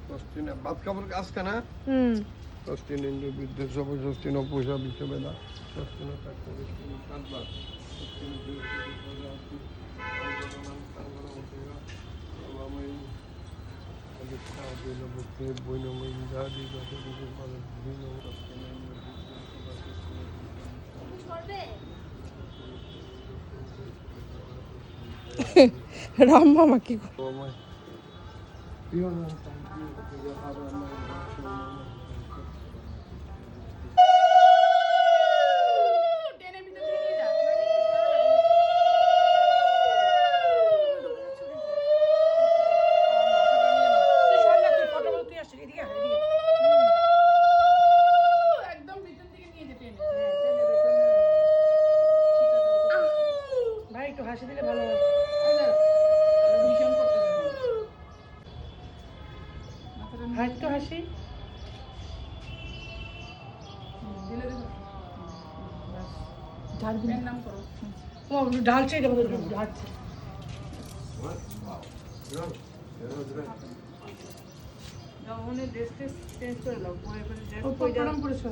Sostina, bat kaburuk askana. Sostina indu bidde sobo sostina puja bichebeda. Sostina takta sostina kadba. Sostina puja ati. Angolonan angolo otega. Lamai. Adikta adilo bukti boino minjadi dote bukti malu dino sostina indu bidde sobo sostina. Ram মামা কি ভাই একটু হাসি দিলে ভালো হয় একটু হাসি ঢালছে এটা ঢালছে ড্রেস চেঞ্জ করে নাও প্রণাম করেছো